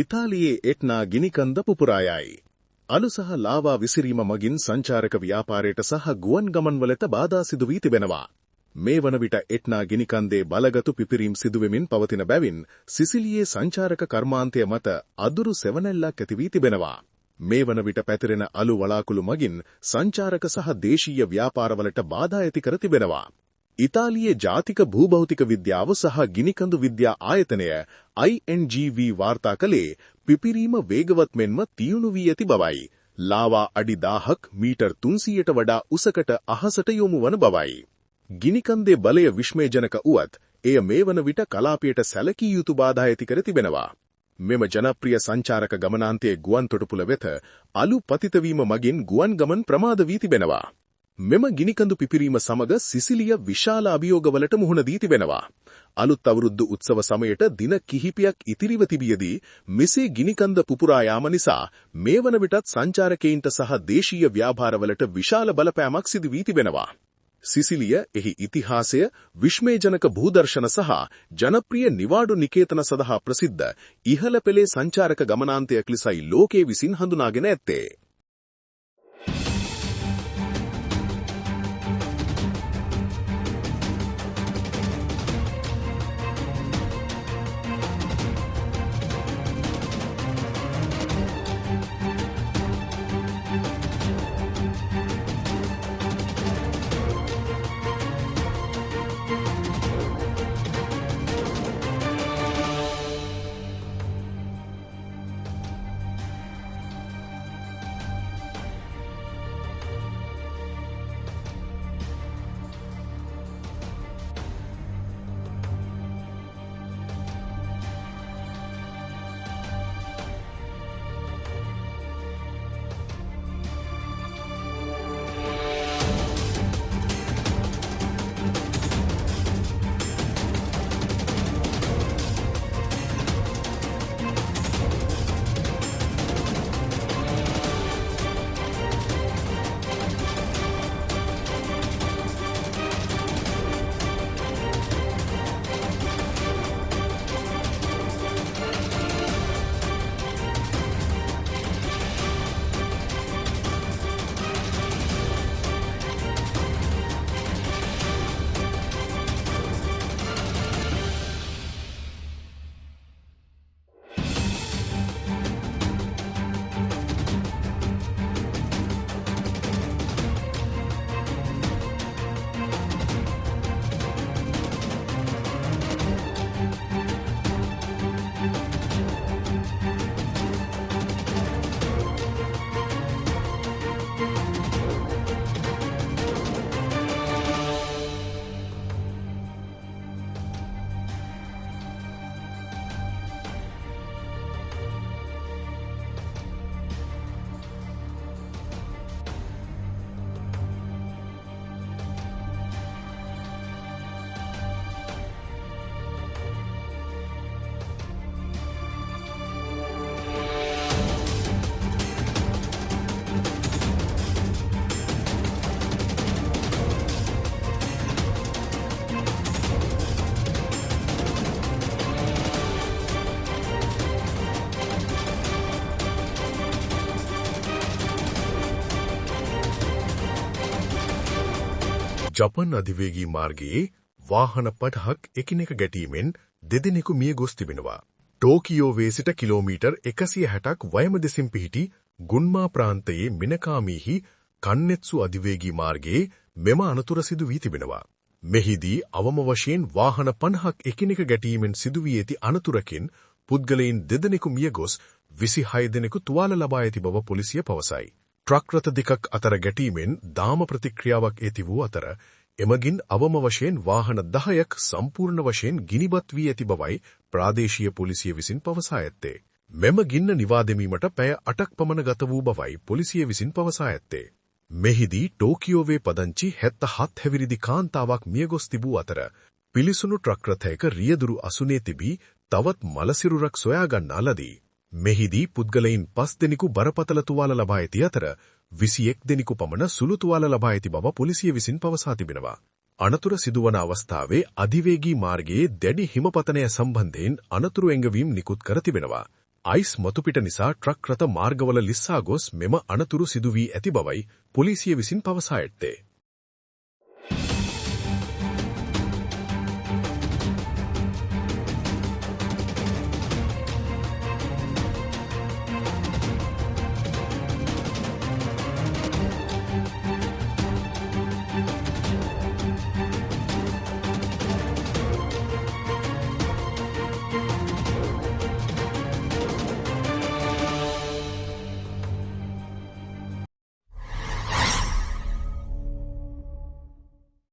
ඉතාලියේ එට්නා ගිනිකන්ද පුපුරා යයි. අලු සහ ලාවා විසිරීම මගින් සංචාරක ව්‍යාපාරයට සහ ගුවන් ගමන්වලට බාධා සිදු වී තිබෙනවා. මේ වන විට එට්නා ගිනිකන්දේ බලගතු පිපිරීම් සිදුවෙමින් පවතින බැවින් සිසිලියේ සංචාරක කර්මාන්තය මත අදුරු සෙවණැල්ලක් ඇති වී තිබෙනවා. මේ වන විට පැතිරෙන අලු වලාකුළු මගින් සංචාරක සහ දේශීය ව්‍යාපාරවලට බාධා ඇති කර තිබෙනවා. ඉතාලියේ ජාතික භූභෞතික විද්‍යාව සහ ගිනිකඳු විද්‍යා ආයතනය INGV වාර්තා කළේ පිපිරීම වේගවත් මෙන්ම තියුණු වී ඇති බවයි. ලාවා අඩි 1000ක් මීටර් 300ට වඩා උසකට අහසට යොමු වන බවයි. ගිනිකන්දේ බලය විශ්මයජනක වුවත් එය මේ වන විට කලාපයට සැලකිය යුතු බාධා ඇති කර තිබෙනවා. මෙම ජනප්‍රිය සංචාරක ගමනාන්තයේ ගුවන් තොටුපළ වෙත අලු පතිත වීම මගින් ගුවන් ගමන් ප්‍රමාද වී තිබෙනවා. මෙම ගිනිකඳු පිපිරීම සමග සිසිලිය විශාල අභියෝගවලට මුහුණ දී තිබෙනවා. අලුත් අවුරුද්ද උත්සව සමයට දින කිහිපයක් ඉතිරිව තිබියදී මෙසේ ගිනිකඳ පුපුරා යාම නිසා මේ වන විටත් සංචාරකයින්ට සහ දේශීය ව්‍යාපාරවලට විශාල බලපෑමක් සිදු වී තිබෙනවා. සිසිලිය එහි ඉතිහාසය, විශ්මයජනක භූදර්ශන සහ ජනප්‍රිය නිවාඩු නිකේතන සඳහා ප්‍රසිද්ධ ඉහළ පෙළේ සංචාරක ගමනාන්තයක් ලෙසයි ලෝකයේ විසින් හඳුනාගෙන ඇත්තේ. ජපන් අධිවේගී මාර්ගයේ වාහන 50ක් එකිනෙක ගැටීමෙන් දෙදෙනෙකු මිය ගොස් තිබෙනවා. ටෝකියෝ වේ සිට කිලෝමීටර් 160ක් වයම දෙසින් පිහිටි ගුන්මා ප්‍රාන්තයේ මිනකාමීහි කන්නෙත්සු අධිවේගී මාර්ගයේ මෙම අනතුර සිදු වී තිබෙනවා. මෙහිදී අවම වශයෙන් වාහන 50ක් එකිනෙක ගැටීමෙන් සිදු වී ඇති අනතුරකින් පුද්ගලයන් දෙදෙනෙකු මිය ගොස් 26 දෙනෙකු තුවාල ලබා ඇති බව පොලිසිය පවසයි. ට්‍රක් රථ දෙකක් අතර ගැටීමෙන් දාම ප්‍රතික්‍රියාවක් ඇති වූ අතර එමගින් අවම වශයෙන් වාහන 10ක් සම්පූර්ණ වශයෙන් ගිනිබත් වී ඇති බවයි ප්‍රාදේශීය පොලිසිය විසින් පවසා ඇත්තේ. මෙම ගින්න නිවා දැමීමට පැය 8ක් පමණ ගත වූ බවයි පොලිසිය විසින් පවසා ඇත්තේ. මෙහිදී ටෝකියෝ වේ පදංචි 77 හැවිරිදි කාන්තාවක් මියගොස් තිබූ අතර පිලිසුණු ට්‍රක් රථයක රියදුරු අසුනේ තිබී තවත් මලසිරුරක් සොයා ගන්නා ලදී. මෙහිදී පුද්ගලයන් 5 දෙනෙකු බරපතල තුවාල ලබා ඇති අතර 21 දෙනෙකු පමණ සුළු තුවාල ලබා ඇති බව පොලිසිය විසින් පවසා තිබෙනවා. අනතුර සිදුවන අවස්ථාවේ අධිවේගී මාර්ගයේ දැඩි හිමපතනය සම්බන්ධයෙන් අනතුරු එංගවීම් නිකුත් කර තිබෙනවා. අයිස් මතුපිට නිසා ට්‍රක් රථ මාර්ගවල ලිස්සා ගොස් මෙම අනතුරු සිදු වී ඇති බවයි පොලිසිය විසින් පවසා ඇත්තේ.